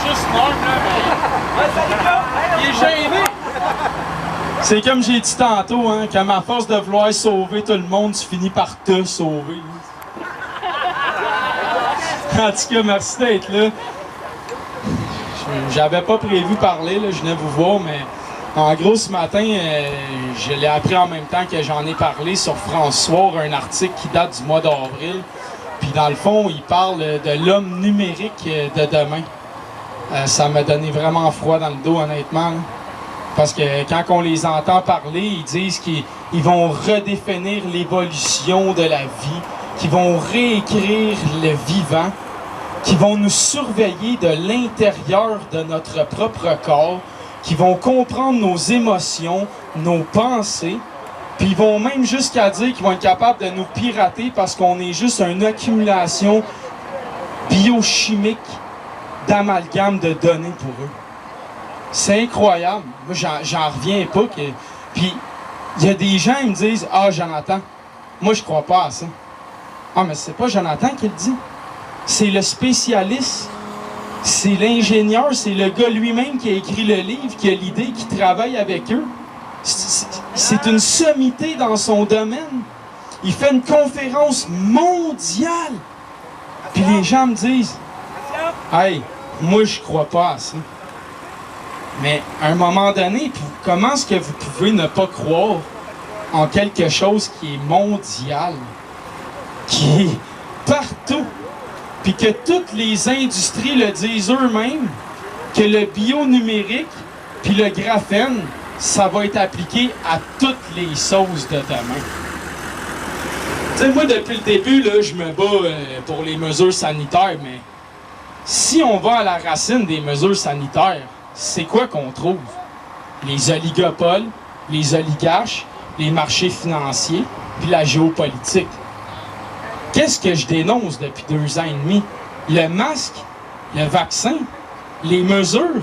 juste norme, là, mais il est gêné. C'est comme j'ai dit tantôt, hein, qu'à ma force de vouloir sauver tout le monde, tu finis par te sauver. En tout cas, merci d'être là. J'avais pas prévu parler, là, je venais vous voir, mais en gros, ce matin, je l'ai appris en même temps que j'en ai parlé sur France Soir, un article qui date du mois d'avril. Puis dans le fond, il parle de l'homme numérique de demain. Ça m'a donné vraiment froid dans le dos, honnêtement. Là. Parce que quand on les entend parler, ils disent qu'ils vont redéfinir l'évolution de la vie, qu'ils vont réécrire le vivant, qu'ils vont nous surveiller de l'intérieur de notre propre corps, qui vont comprendre nos émotions, nos pensées, puis ils vont même jusqu'à dire qu'ils vont être capables de nous pirater parce qu'on est juste une accumulation biochimique d'amalgame de données pour eux. C'est incroyable. Moi, j'en reviens pas. Puis, il y a des gens qui me disent « Ah, Jonathan, moi, je crois pas à ça. » Ah, mais c'est pas Jonathan qui le dit. C'est le spécialiste. C'est l'ingénieur, c'est le gars lui-même qui a écrit le livre, qui a l'idée, qui travaille avec eux. C'est une sommité dans son domaine. Il fait une conférence mondiale. Puis les gens me disent « Hey, moi, je crois pas à ça. » Mais à un moment donné, comment est-ce que vous pouvez ne pas croire en quelque chose qui est mondial, qui est partout? Puis que toutes les industries le disent eux-mêmes, que le bio-numérique puis le graphène, ça va être appliqué à toutes les sauces de demain. Tu sais, moi, depuis le début, là, je me bats pour les mesures sanitaires, mais si on va à la racine des mesures sanitaires, c'est quoi qu'on trouve? Les oligopoles, les oligarches, les marchés financiers, puis la géopolitique. Qu'est-ce que je dénonce depuis 2 ans et demi? Le masque, le vaccin, les mesures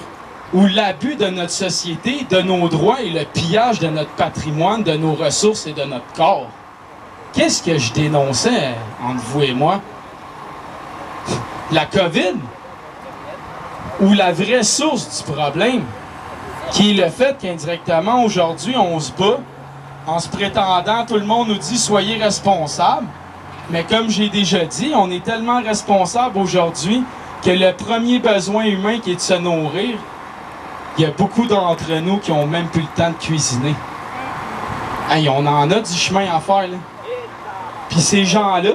ou l'abus de notre société, de nos droits et le pillage de notre patrimoine, de nos ressources et de notre corps. Qu'est-ce que je dénonçais entre vous et moi? La COVID? Ou la vraie source du problème, qui est le fait qu'indirectement, aujourd'hui, on se bat en se prétendant, tout le monde nous dit « soyez responsables », mais comme j'ai déjà dit, on est tellement responsables aujourd'hui que le premier besoin humain qui est de se nourrir, il y a beaucoup d'entre nous qui n'ont même plus le temps de cuisiner. Hey, on en a du chemin à faire, là. Puis ces gens-là,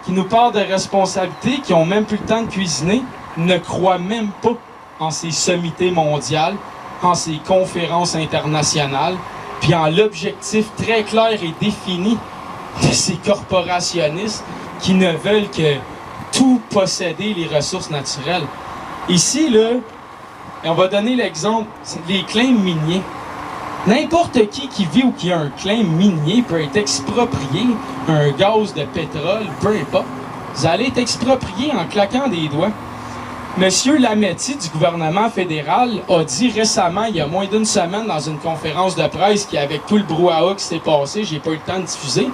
qui nous parlent de responsabilité, qui n'ont même plus le temps de cuisiner, ne croient même pas en ces sommités mondiales, en ces conférences internationales, puis en l'objectif très clair et défini de ces corporationnistes qui ne veulent que tout posséder les ressources naturelles. Ici, là, on va donner l'exemple, les claims miniers. N'importe qui vit ou qui a un claim minier peut être exproprié, un gaz de pétrole, peu importe. Vous allez être exproprié en claquant des doigts. Monsieur Lametti du gouvernement fédéral a dit récemment, il y a moins d'1 semaine, dans une conférence de presse qui, avec tout le brouhaha qui s'est passé, j'ai pas eu le temps de diffuser,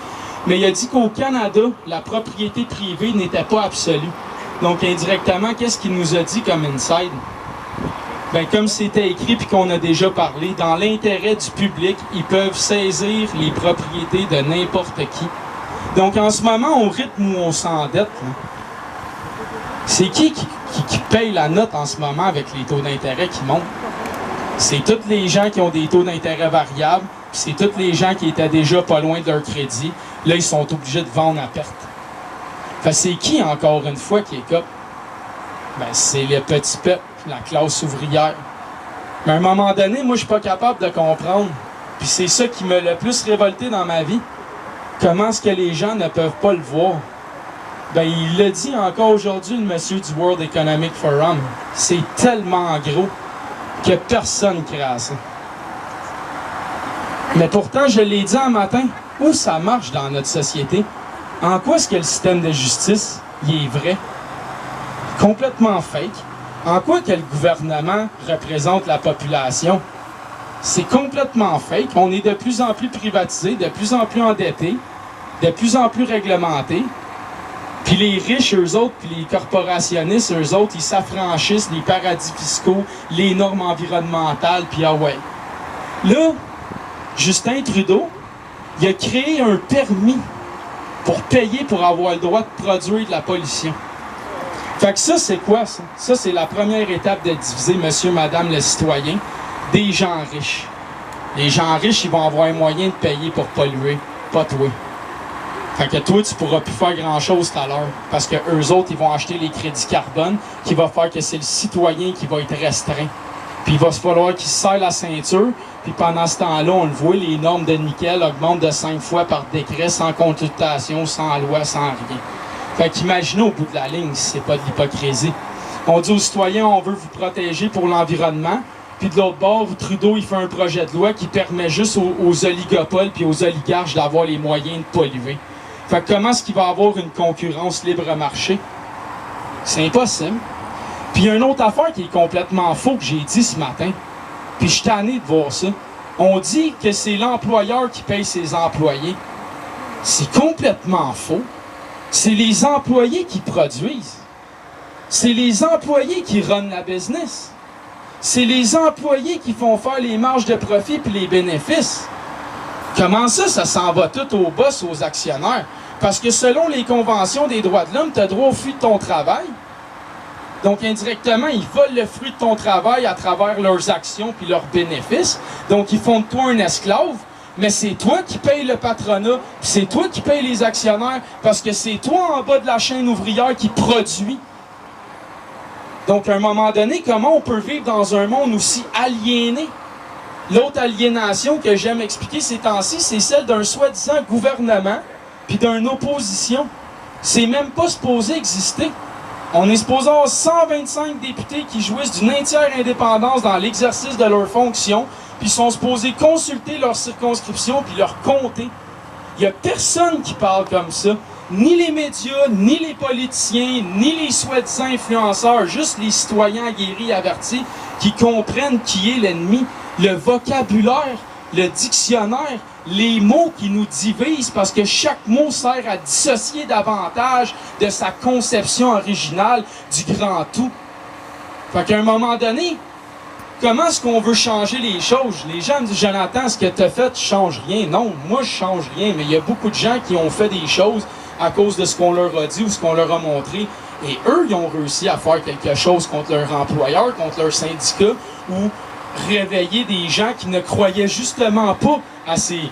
mais il a dit qu'au Canada, la propriété privée n'était pas absolue. Donc indirectement, qu'est-ce qu'il nous a dit comme inside? Ben, comme c'était écrit puis qu'on a déjà parlé, dans l'intérêt du public, ils peuvent saisir les propriétés de n'importe qui. Donc en ce moment, au rythme où on s'endette, c'est qui paye la note en ce moment avec les taux d'intérêt qui montent? C'est tous les gens qui ont des taux d'intérêt variables, puis c'est tous les gens qui étaient déjà pas loin de leur crédit. Là, ils sont obligés de vendre à perte. Fait c'est qui, encore une fois, qui est cop? Ben, c'est le petit peuple, la classe ouvrière. Mais à un moment donné, moi, je suis pas capable de comprendre. Puis c'est ça qui m'a le plus révolté dans ma vie. Comment est-ce que les gens ne peuvent pas le voir? Ben, il l'a dit encore aujourd'hui, le monsieur du World Economic Forum. C'est tellement gros que personne crée à ça. Mais pourtant, je l'ai dit un matin, où ça marche dans notre société? En quoi est-ce que le système de justice, il est vrai? Complètement fake. En quoi que le gouvernement représente la population? C'est complètement fake. On est de plus en plus privatisé, de plus en plus endetté, de plus en plus réglementé. Puis les riches, eux autres, puis les corporationnistes, eux autres, ils s'affranchissent des paradis fiscaux, les normes environnementales, puis ah ouais. Là, Justin Trudeau, il a créé un permis pour payer pour avoir le droit de produire de la pollution. Fait que ça, c'est quoi, ça? Ça, c'est la première étape de diviser monsieur, madame, le citoyen des gens riches. Les gens riches, ils vont avoir un moyen de payer pour polluer, pas toi. Fait que toi, tu pourras plus faire grand-chose tout à l'heure. Parce que eux autres, ils vont acheter les crédits carbone, qui va faire que c'est le citoyen qui va être restreint. Puis il va se falloir qu'il se serre la ceinture. Puis pendant ce temps-là, on le voit, les normes de nickel augmentent de 5 fois par décret, sans consultation, sans loi, sans rien. Fait qu'imaginez au bout de la ligne si c'est pas de l'hypocrisie. On dit aux citoyens, on veut vous protéger pour l'environnement. Puis de l'autre bord, Trudeau, il fait un projet de loi qui permet juste aux oligopoles puis aux oligarches d'avoir les moyens de polluer. Fait que comment est-ce qu'il va y avoir une concurrence libre marché? C'est impossible. Puis il y a une autre affaire qui est complètement faux que j'ai dit ce matin. Puis je suis tanné de voir ça. On dit que c'est l'employeur qui paye ses employés. C'est complètement faux. C'est les employés qui produisent. C'est les employés qui runnent la business. C'est les employés qui font faire les marges de profit puis les bénéfices. Comment ça, ça s'en va tout au boss, aux actionnaires? Parce que selon les conventions des droits de l'homme, tu as droit au fruit de ton travail. Donc, indirectement, ils volent le fruit de ton travail à travers leurs actions puis leurs bénéfices. Donc, ils font de toi un esclave, mais c'est toi qui payes le patronat, c'est toi qui payes les actionnaires, parce que c'est toi en bas de la chaîne ouvrière qui produit. Donc, à un moment donné, comment on peut vivre dans un monde aussi aliéné? L'autre aliénation que j'aime expliquer ces temps-ci, c'est celle d'un soi-disant gouvernement puis d'une opposition. C'est même pas supposé exister. On est supposé avoir 125 députés qui jouissent d'une entière indépendance dans l'exercice de leurs fonctions, puis sont supposés consulter leur circonscription puis leur comté. Il n'y a personne qui parle comme ça. Ni les médias, ni les politiciens, ni les soi-disant influenceurs, juste les citoyens aguerris, avertis, qui comprennent qui est l'ennemi. Le vocabulaire, le dictionnaire, les mots qui nous divisent parce que chaque mot sert à dissocier davantage de sa conception originale du grand tout. Fait qu'à un moment donné, comment est-ce qu'on veut changer les choses? Les gens me disent, Jonathan, ce que tu as fait, tu changes rien. Non, moi je change rien, mais il y a beaucoup de gens qui ont fait des choses à cause de ce qu'on leur a dit ou ce qu'on leur a montré. Et eux, ils ont réussi à faire quelque chose contre leur employeur, contre leur syndicat, ou réveiller des gens qui ne croyaient justement pas à ces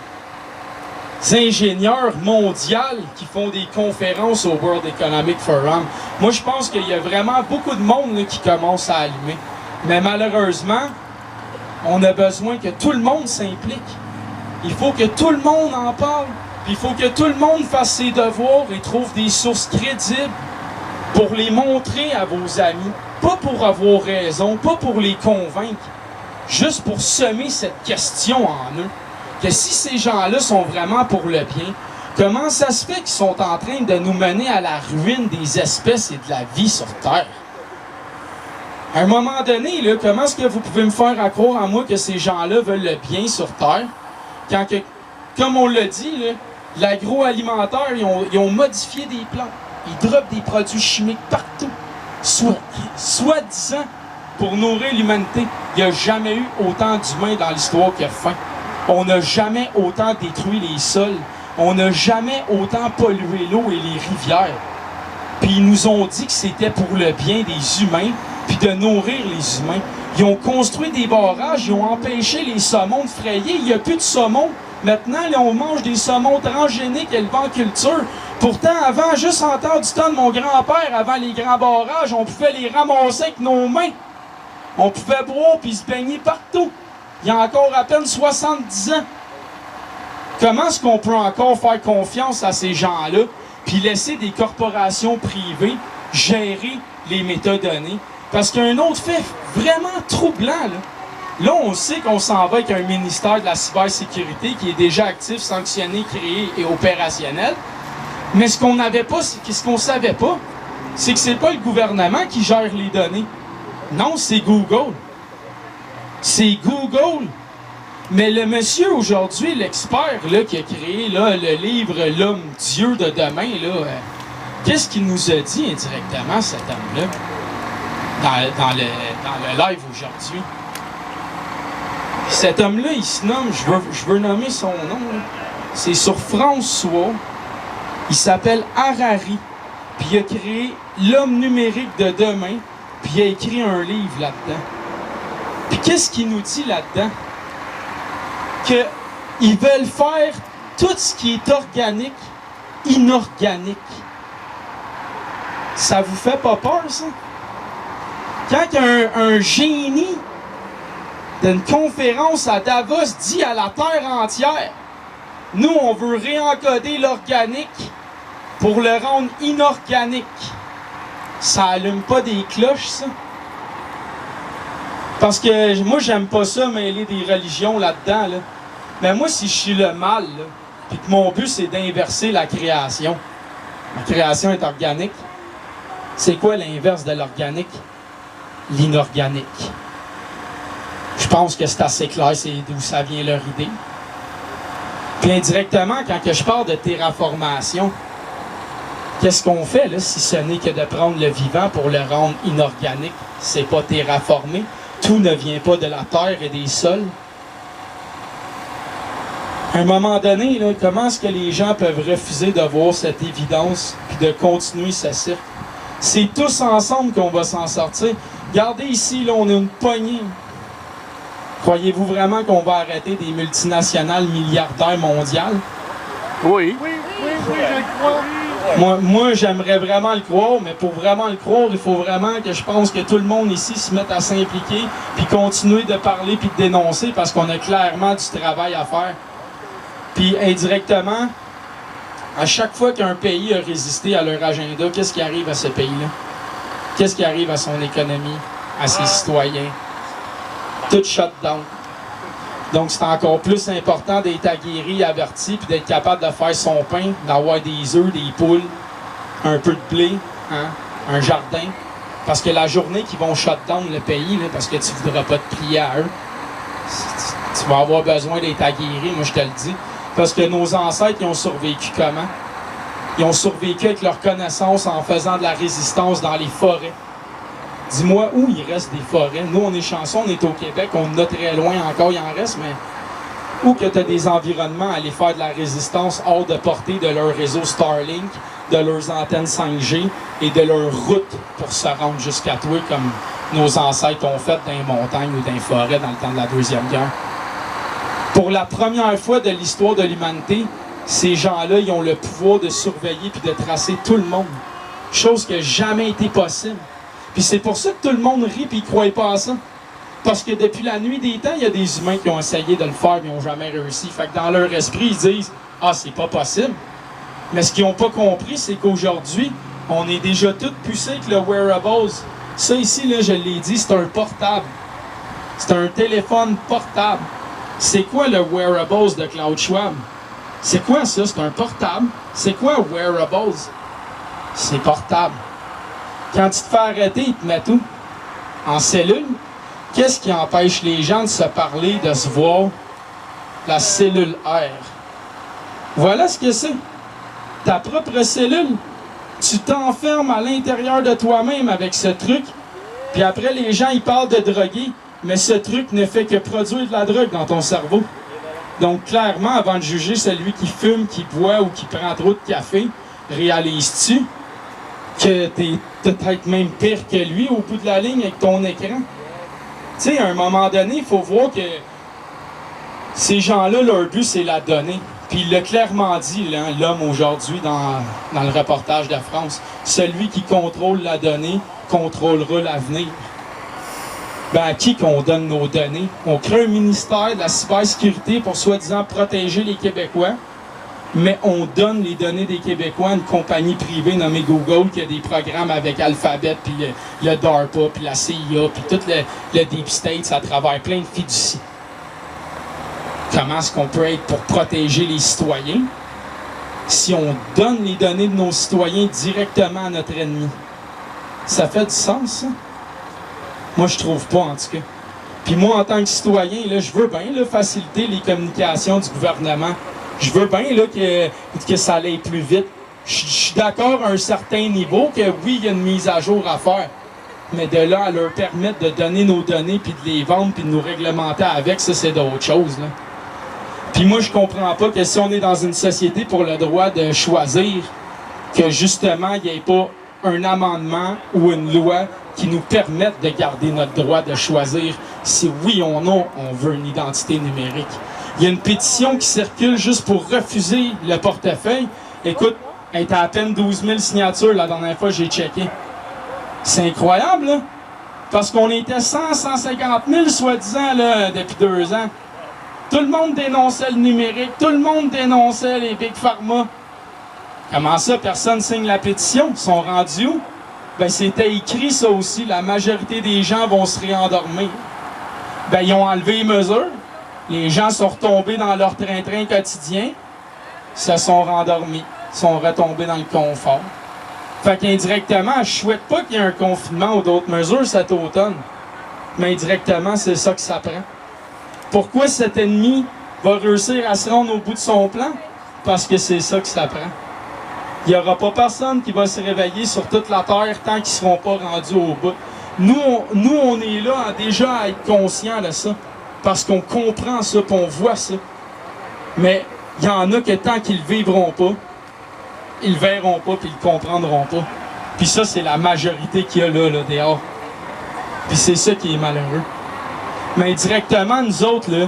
ingénieurs mondiaux qui font des conférences au World Economic Forum. Moi, je pense qu'il y a vraiment beaucoup de monde là, qui commence à allumer. Mais malheureusement, on a besoin que tout le monde s'implique. Il faut que tout le monde en parle. Il faut que tout le monde fasse ses devoirs et trouve des sources crédibles pour les montrer à vos amis. Pas pour avoir raison, pas pour les convaincre. Juste pour semer cette question en eux, que si ces gens-là sont vraiment pour le bien, comment ça se fait qu'ils sont en train de nous mener à la ruine des espèces et de la vie sur Terre? À un moment donné, là, comment est-ce que vous pouvez me faire croire à moi que ces gens-là veulent le bien sur Terre? Quand, comme on l'a dit, l'agroalimentaire, ils ont modifié des plantes. Ils droppent des produits chimiques partout, soi-disant, pour nourrir l'humanité. Il n'y a jamais eu autant d'humains dans l'histoire qui a faim. On n'a jamais autant détruit les sols. On n'a jamais autant pollué l'eau et les rivières. Puis ils nous ont dit que c'était pour le bien des humains, puis de nourrir les humains. Ils ont construit des barrages, ils ont empêché les saumons de frayer. Il n'y a plus de saumon. Maintenant, là, on mange des saumons transgéniques élevés en culture. Pourtant, avant, juste en temps du temps de mon grand-père, avant les grands barrages, on pouvait les ramasser avec nos mains. On pouvait boire puis se baigner partout. Il y a encore à peine 70 ans. Comment est-ce qu'on peut encore faire confiance à ces gens-là puis laisser des corporations privées gérer les métadonnées? Parce qu'il y a un autre fait vraiment troublant, là, on sait qu'on s'en va avec un ministère de la cybersécurité qui est déjà actif, sanctionné, créé et opérationnel. Mais ce qu'on n'avait pas, ce qu'on savait pas, c'est que c'est pas le gouvernement qui gère les données. Non, c'est Google. C'est Google. Mais le monsieur aujourd'hui, l'expert là, qui a créé là, le livre L'homme Dieu de demain, là, qu'est-ce qu'il nous a dit indirectement, cet homme-là, dans le live aujourd'hui? Cet homme-là, il se nomme, je veux nommer son nom, là. C'est sur François. Il s'appelle Harari. Puis il a créé L'homme numérique de demain. Puis il a écrit un livre là-dedans. Puis qu'est-ce qu'il nous dit là-dedans? Qu'ils veulent faire tout ce qui est organique, inorganique. Ça vous fait pas peur, ça? Quand un génie d'une conférence à Davos dit à la Terre entière, nous, on veut réencoder l'organique pour le rendre inorganique. Ça allume pas des cloches, ça? Parce que moi, j'aime pas ça, mêler des religions là-dedans, là. Mais moi, si je suis le mal, là, puis que mon but, c'est d'inverser la création. La création est organique. C'est quoi l'inverse de l'organique? L'inorganique. Je pense que c'est assez clair, c'est d'où ça vient leur idée. Puis indirectement, quand que je parle de terraformation, qu'est-ce qu'on fait là, si ce n'est que de prendre le vivant pour le rendre inorganique? C'est pas terraformer. Tout ne vient pas de la terre et des sols. À un moment donné, là, comment est-ce que les gens peuvent refuser de voir cette évidence puis de continuer ce cirque? C'est tous ensemble qu'on va s'en sortir. Regardez ici, là, on a une poignée. Croyez-vous vraiment qu'on va arrêter des multinationales milliardaires mondiales? Oui. Oui, je le crois. Moi, j'aimerais vraiment le croire, mais pour vraiment le croire, il faut vraiment que je pense que tout le monde ici se mette à s'impliquer puis continuer de parler puis de dénoncer parce qu'on a clairement du travail à faire. Puis indirectement, à chaque fois qu'un pays a résisté à leur agenda, qu'est-ce qui arrive à ce pays-là? Qu'est-ce qui arrive à son économie, à ses citoyens? Tout shut down. Donc, c'est encore plus important d'être aguerri, averti, puis d'être capable de faire son pain, d'avoir des œufs, des poules, un peu de blé, hein, un jardin. Parce que la journée qu'ils vont shut down le pays, là, parce que tu ne voudras pas te plier à eux, tu vas avoir besoin d'être aguerri, moi je te le dis. Parce que nos ancêtres, ils ont survécu comment? Ils ont survécu avec leur connaissance en faisant de la résistance dans les forêts. Dis-moi où il reste des forêts. Nous, on est chanceux, on est au Québec, on en a très loin encore, il en reste, mais où que tu as des environnements à aller faire de la résistance hors de portée de leur réseau Starlink, de leurs antennes 5G et de leur route pour se rendre jusqu'à toi, comme nos ancêtres ont fait dans les montagnes ou dans les forêts dans le temps de la Deuxième Guerre. Pour la première fois de l'histoire de l'humanité, ces gens-là, ils ont le pouvoir de surveiller puis de tracer tout le monde. Chose qui n'a jamais été possible. Puis c'est pour ça que tout le monde rit et ils ne croient pas à ça. Parce que depuis la nuit des temps, il y a des humains qui ont essayé de le faire mais ils n'ont jamais réussi. Fait que dans leur esprit, ils disent « Ah, c'est pas possible ». Mais ce qu'ils n'ont pas compris, c'est qu'aujourd'hui, on est déjà tous pucés avec le wearables. Ça ici, là, je l'ai dit, c'est un portable. C'est un téléphone portable. C'est quoi le wearables de Klaus Schwab? C'est quoi ça? C'est un portable. C'est quoi wearables? C'est portable. Quand tu te fais arrêter, ils te mettent où? En cellule? Qu'est-ce qui empêche les gens de se parler, de se voir? La cellule R. Voilà ce que c'est. Ta propre cellule. Tu t'enfermes à l'intérieur de toi-même avec ce truc. Puis après, les gens, ils parlent de droguer. Mais ce truc ne fait que produire de la drogue dans ton cerveau. Donc, clairement, avant de juger celui qui fume, qui boit ou qui prend trop de café, réalises-tu que t'es peut-être même pire que lui au bout de la ligne avec ton écran? Tu sais, à un moment donné, il faut voir que ces gens-là, leur but, c'est la donnée. Puis il l'a clairement dit, là, l'homme aujourd'hui, dans le reportage de France. Celui qui contrôle la donnée contrôlera l'avenir. Ben, à qui qu'on donne nos données? On crée un ministère de la cybersécurité pour soi-disant protéger les Québécois, mais on donne les données des Québécois à une compagnie privée nommée Google qui a des programmes avec Alphabet, puis le DARPA, puis la CIA, puis tout le Deep State à travers plein de fiducies. Comment est-ce qu'on peut être pour protéger les citoyens si on donne les données de nos citoyens directement à notre ennemi? Ça fait du sens, ça? Moi, je trouve pas, en tout cas. Puis moi, en tant que citoyen, là, je veux bien là, faciliter les communications du gouvernement. Je veux bien là, que ça aille plus vite. Je suis d'accord à un certain niveau que oui, il y a une mise à jour à faire. Mais de là à leur permettre de donner nos données, puis de les vendre, puis de nous réglementer avec, ça, c'est d'autres choses, là. Puis moi, je comprends pas que si on est dans une société pour le droit de choisir, que justement, il n'y ait pas un amendement ou une loi qui nous permette de garder notre droit de choisir si oui ou non on veut une identité numérique. Il y a une pétition qui circule juste pour refuser le portefeuille. Écoute, elle était à peine 12 000 signatures la dernière fois que j'ai checké. C'est incroyable, là. Parce qu'on était 150 000 soi-disant là, depuis 2 ans. Tout le monde dénonçait le numérique, tout le monde dénonçait les Big Pharma. Comment ça, personne signe la pétition? Ils sont rendus où? Ben, c'était écrit ça aussi, la majorité des gens vont se réendormir. Ben, ils ont enlevé les mesures, les gens sont retombés dans leur train-train quotidien, se sont rendormis, sont retombés dans le confort. Fait qu'indirectement, je souhaite pas qu'il y ait un confinement ou d'autres mesures cet automne. Mais indirectement, c'est ça que ça prend. Pourquoi cet ennemi va réussir à se rendre au bout de son plan? Parce que c'est ça que ça prend. Il n'y aura pas personne qui va se réveiller sur toute la terre tant qu'ils ne seront pas rendus au bout. Nous, on est là déjà à être conscients de ça. Parce qu'on comprend ça, puis on voit ça. Mais il y en a que tant qu'ils ne vivront pas, ils le verront pas, puis ils le comprendront pas. Puis ça, c'est la majorité qu'il y a là dehors. Puis c'est ça qui est malheureux. Mais directement, nous autres, là,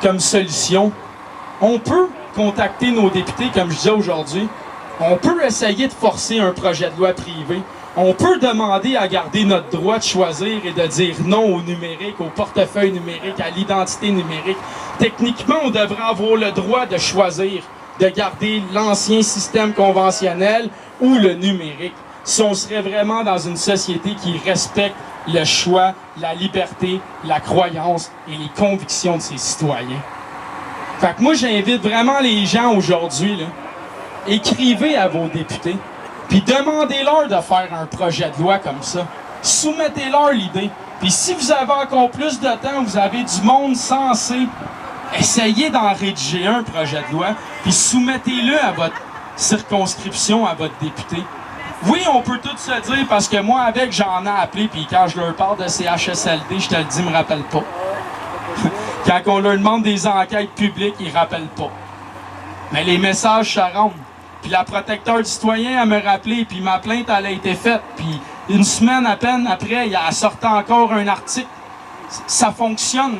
comme solution, on peut contacter nos députés, comme je disais aujourd'hui. On peut essayer de forcer un projet de loi privé. On peut demander à garder notre droit de choisir et de dire non au numérique, au portefeuille numérique, à l'identité numérique. Techniquement, on devrait avoir le droit de choisir, de garder l'ancien système conventionnel ou le numérique. Si on serait vraiment dans une société qui respecte le choix, la liberté, la croyance et les convictions de ses citoyens. Fait que moi, j'invite vraiment les gens aujourd'hui, là, écrivez à vos députés, puis demandez-leur de faire un projet de loi comme ça. Soumettez-leur l'idée. Puis si vous avez encore plus de temps, vous avez du monde sensé, essayez d'en rédiger un projet de loi, puis soumettez-le à votre circonscription, à votre député. Oui, on peut tout se dire, parce que moi, avec, j'en ai appelé, puis quand je leur parle de CHSLD, je te le dis, ils me rappellent pas. Quand on leur demande des enquêtes publiques, ils ne rappellent pas. Mais les messages, ça rentre. Puis la protecteur du citoyen, elle me rappelé, puis ma plainte, elle a été faite. Puis une semaine à peine après, il a sorti encore un article. Ça fonctionne.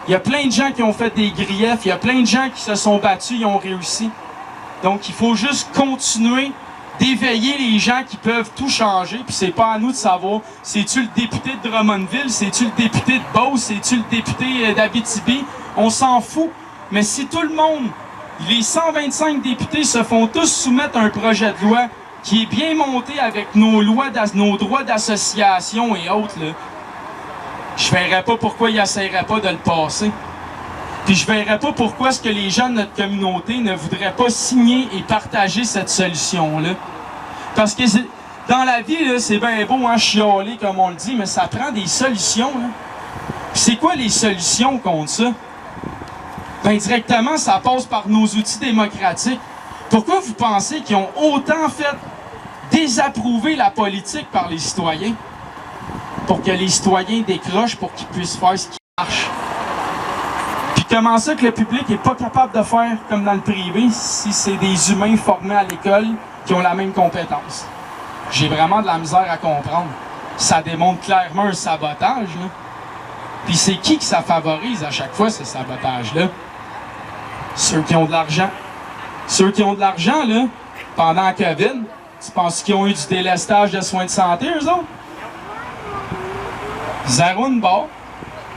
Il y a plein de gens qui ont fait des griefs, il y a plein de gens qui se sont battus, ils ont réussi. Donc, il faut juste continuer d'éveiller les gens qui peuvent tout changer, puis c'est pas à nous de savoir, c'est-tu le député de Drummondville, c'est-tu le député de Beauce, c'est-tu le député d'Abitibi, on s'en fout. Mais si tout le monde, les 125 députés se font tous soumettre un projet de loi qui est bien monté avec nos lois, nos droits d'association et autres, là, je verrais pas pourquoi ils n'essaieraient pas de le passer. Puis je verrais pas pourquoi est-ce que les gens de notre communauté ne voudraient pas signer et partager cette solution-là. Parce que dans la vie, là, c'est bien beau, hein, chialer, comme on le dit, mais ça prend des solutions. Là. Puis c'est quoi les solutions contre ça? Ben directement, ça passe par nos outils démocratiques. Pourquoi vous pensez qu'ils ont autant fait désapprouver la politique par les citoyens? Pour que les citoyens décrochent, pour qu'ils puissent faire ce qui marche. Comment ça que le public n'est pas capable de faire comme dans le privé si c'est des humains formés à l'école qui ont la même compétence? J'ai vraiment de la misère à comprendre. Ça démontre clairement un sabotage. Là. Puis c'est qui que ça favorise à chaque fois, ce sabotage-là? Ceux qui ont de l'argent. Ceux qui ont de l'argent, là, pendant la COVID, tu penses qu'ils ont eu du délestage de soins de santé, eux autres? Zéro de barre.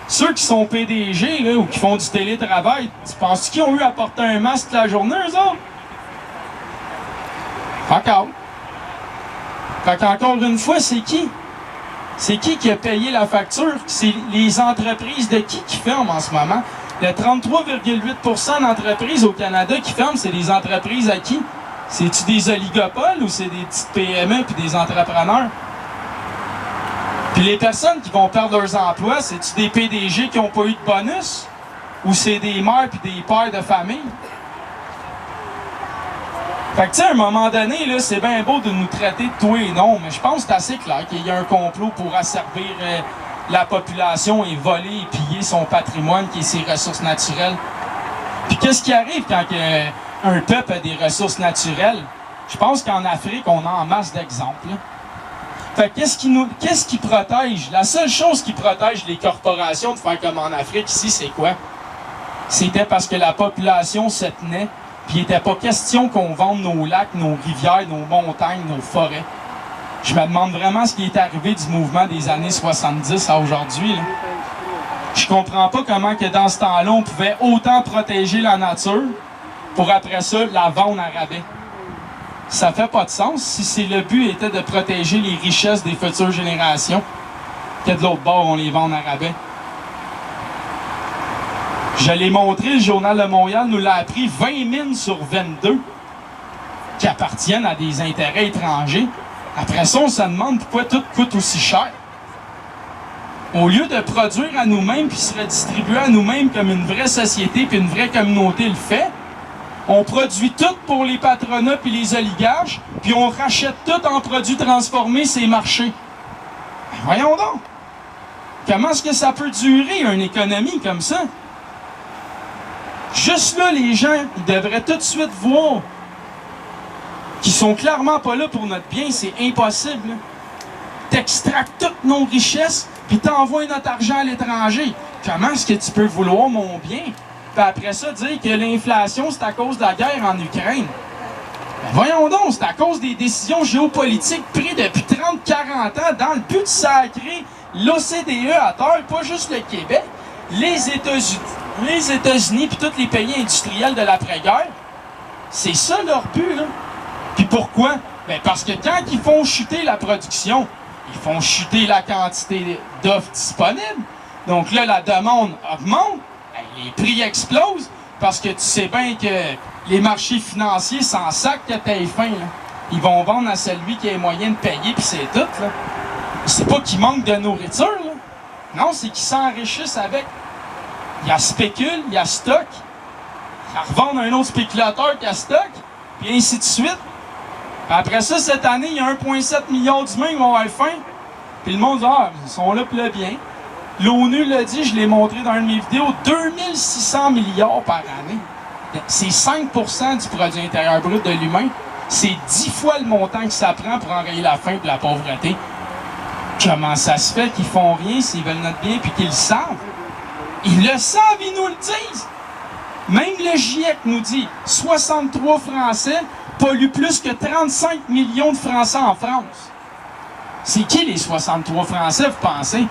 Ceux qui sont PDG là, ou qui font du télétravail, tu penses qu'ils ont eu à porter un masque toute la journée, eux autres? Encore. Fait qu'encore une fois, c'est qui? C'est qui a payé la facture? C'est les entreprises de qui ferment en ce moment? Le 33,8% d'entreprises au Canada qui ferment, c'est des entreprises à qui? C'est-tu des oligopoles ou c'est des petites PME puis des entrepreneurs? Puis les personnes qui vont perdre leurs emplois, c'est-tu des PDG qui n'ont pas eu de bonus? Ou c'est des mères puis des pères de famille? Fait que tu sais, à un moment donné, là, c'est bien beau de nous traiter de tout et non, mais je pense que c'est assez clair qu'il y a un complot pour asservir la population et voler et piller son patrimoine qui est ses ressources naturelles. Puis qu'est-ce qui arrive quand un peuple a des ressources naturelles? Je pense qu'en Afrique, on a en masse d'exemples. Fait que qu'est-ce qui protège? La seule chose qui protège les corporations de faire comme en Afrique ici, c'est quoi? C'était parce que la population se tenait, puis il n'était pas question qu'on vende nos lacs, nos rivières, nos montagnes, nos forêts. Je me demande vraiment ce qui est arrivé du mouvement des années 70 à aujourd'hui. Je comprends pas comment que dans ce temps-là, on pouvait autant protéger la nature pour après ça la vendre à rabais. Ça fait pas de sens si le but était de protéger les richesses des futures générations, que de l'autre bord, on les vend à rabais. Je l'ai montré, le Journal de Montréal nous l'a appris, 20 mines sur 22 qui appartiennent à des intérêts étrangers. Après ça, on se demande pourquoi tout coûte aussi cher. Au lieu de produire à nous-mêmes puis se redistribuer à nous-mêmes comme une vraie société puis une vraie communauté le fait, on produit tout pour les patronats puis les oligarches, puis on rachète tout en produits transformés ces marchés. Ben voyons donc! Comment est-ce que ça peut durer, une économie comme ça? Juste là, les gens, ils devraient tout de suite voir qu'ils sont clairement pas là pour notre bien. C'est impossible. T'extractes toutes nos richesses, puis t'envoies notre argent à l'étranger. Comment est-ce que tu peux vouloir mon bien? Puis après ça, dire que l'inflation, c'est à cause de la guerre en Ukraine. Ben voyons donc, c'est à cause des décisions géopolitiques prises depuis 30-40 ans dans le but de sacrer l'OCDE à terre, pas juste le Québec, les États-Unis puis tous les pays industriels de l'après-guerre. C'est ça leur but, là. Puis pourquoi? Ben parce que quand ils font chuter la production, ils font chuter la quantité d'offres disponibles. Donc là, la demande augmente. Les prix explosent parce que tu sais bien que les marchés financiers s'en sacent que t'aies faim. Là. Ils vont vendre à celui qui a les moyens de payer, puis c'est tout. Là. C'est pas qu'ils manquent de nourriture. Là. Non, c'est qu'ils s'enrichissent avec. Il y a spécule, il y a stock. Ils revendent à un autre spéculateur qui a stock, puis ainsi de suite. Après ça, cette année, il y a 1,7 milliard d'humains qui vont avoir faim. Puis le monde dit « Ah, ils sont là pour le bien. » L'ONU l'a dit, je l'ai montré dans une de mes vidéos, 2600 milliards par année. C'est 5% du produit intérieur brut de l'humain. C'est 10 fois le montant que ça prend pour enrayer la faim et la pauvreté. Comment ça se fait qu'ils font rien s'ils veulent notre bien et qu'ils le savent? Ils le savent, ils nous le disent. Même le GIEC nous dit 63 Français polluent plus que 35 millions de Français en France. C'est qui les 63 Français, vous pensez?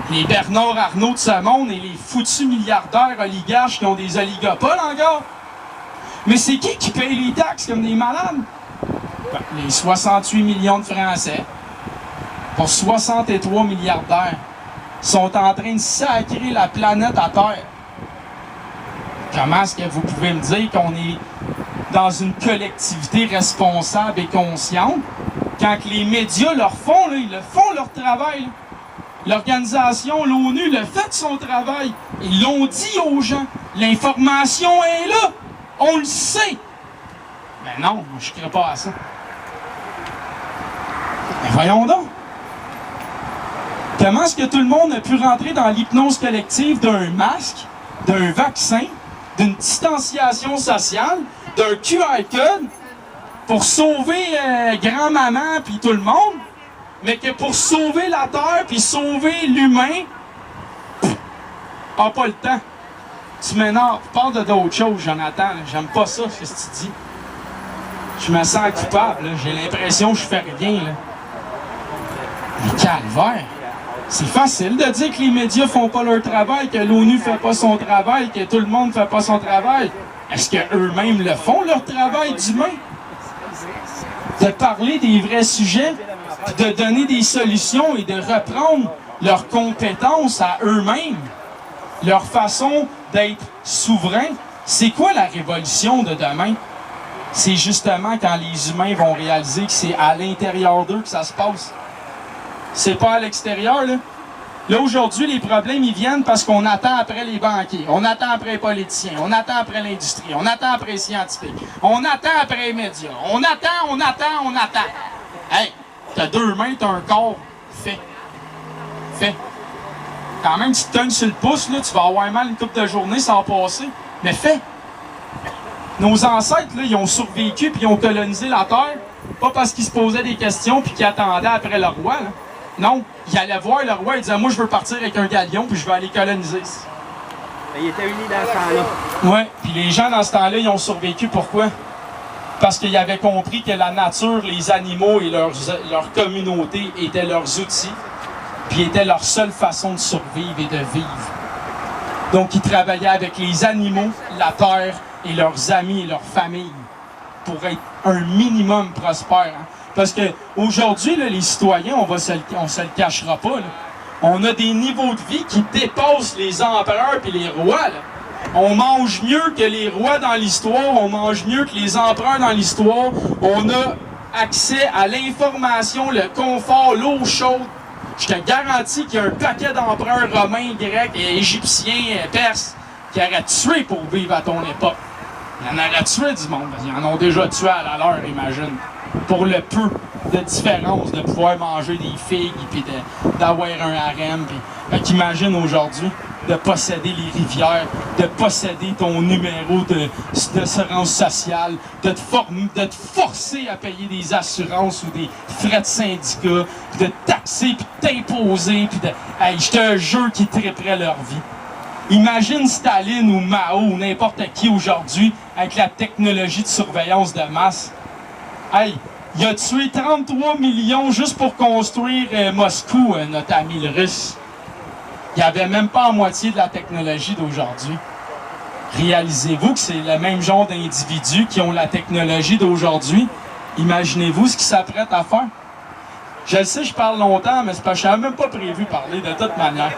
Les Bernard Arnault de ce monde et les foutus milliardaires oligarches qui ont des oligopoles encore. Mais c'est qui paye les taxes comme des malades? Ben, les 68 millions de Français, pour 63 milliardaires, sont en train de sacrer la planète à terre. Comment est-ce que vous pouvez me dire qu'on est dans une collectivité responsable et consciente quand que les médias leur font, là, ils le font leur travail, là. L'organisation, l'ONU, le fait de son travail. Ils l'ont dit aux gens. L'information est là. On le sait. Ben non, moi, je ne crée pas à ça. Ben voyons donc. Comment est-ce que tout le monde a pu rentrer dans l'hypnose collective d'un masque, d'un vaccin, d'une distanciation sociale, d'un QR code pour sauver grand-maman puis tout le monde? Mais que pour sauver la Terre puis sauver l'humain, pas le temps. Tu m'énerves. Parle de d'autres choses, Jonathan. J'aime pas ça, ce que tu dis. Je me sens coupable. J'ai l'impression que je fais rien. Là. Mais calvaire. C'est facile de dire que les médias font pas leur travail, que l'ONU fait pas son travail, que tout le monde fait pas son travail. Est-ce qu'eux-mêmes le font, leur travail d'humain? De parler des vrais sujets, de donner des solutions et de reprendre leurs compétences à eux-mêmes, leur façon d'être souverains. C'est quoi la révolution de demain? C'est justement quand les humains vont réaliser que c'est à l'intérieur d'eux que ça se passe. C'est pas à l'extérieur, là. Là, aujourd'hui, les problèmes, ils viennent parce qu'on attend après les banquiers, on attend après les politiciens, on attend après l'industrie, on attend après les scientifiques, on attend après les médias, on attend. Hey, t'as 2 mains, t'as un corps, fais. Quand même, tu te tennes sur le pouce, là, tu vas avoir mal une couple de journées, ça va passer, mais fais. Nos ancêtres, là, ils ont survécu puis ils ont colonisé la Terre, pas parce qu'ils se posaient des questions puis qu'ils attendaient après le roi, là. Non, il allait voir le roi, il disait « Moi, je veux partir avec un galion, puis je vais aller coloniser. » Il était uni dans ce temps-là. Oui, puis les gens, dans ce temps-là, ils ont survécu. Pourquoi? Parce qu'ils avaient compris que la nature, les animaux et leur communauté étaient leurs outils, puis étaient leur seule façon de survivre et de vivre. Donc, ils travaillaient avec les animaux, la terre et leurs amis et leurs familles pour être un minimum prospère. Hein? Parce qu'aujourd'hui, les citoyens, on se le cachera pas, là. On a des niveaux de vie qui dépassent les empereurs et les rois. Là. On mange mieux que les rois dans l'histoire, on mange mieux que les empereurs dans l'histoire. On a accès à l'information, le confort, l'eau chaude. Je te garantis qu'il y a un paquet d'empereurs romains, grecs, égyptiens, perses qui auraient tué pour vivre à ton époque. Il y en aurait tué du monde. Ils en ont déjà tué à la leur, imagine. Pour le peu de différence de pouvoir manger des figues et d'avoir un harem. Fait qu'imagine aujourd'hui de posséder les rivières, de posséder ton numéro d'assurance sociale, de te forcer à payer des assurances ou des frais de syndicat, puis de te taxer, puis de t'imposer, puis de... Hey, je te jure qu'ils tripperaient leur vie. Imagine Staline ou Mao ou n'importe qui aujourd'hui avec la technologie de surveillance de masse. Hey, il a tué 33 millions juste pour construire Moscou, notre ami le russe. Il n'y avait même pas la moitié de la technologie d'aujourd'hui. Réalisez-vous que c'est le même genre d'individus qui ont la technologie d'aujourd'hui. Imaginez-vous ce qu'ils s'apprêtent à faire. Je le sais, je parle longtemps, mais c'est parce que je n'avais même pas prévu parler de toute manière.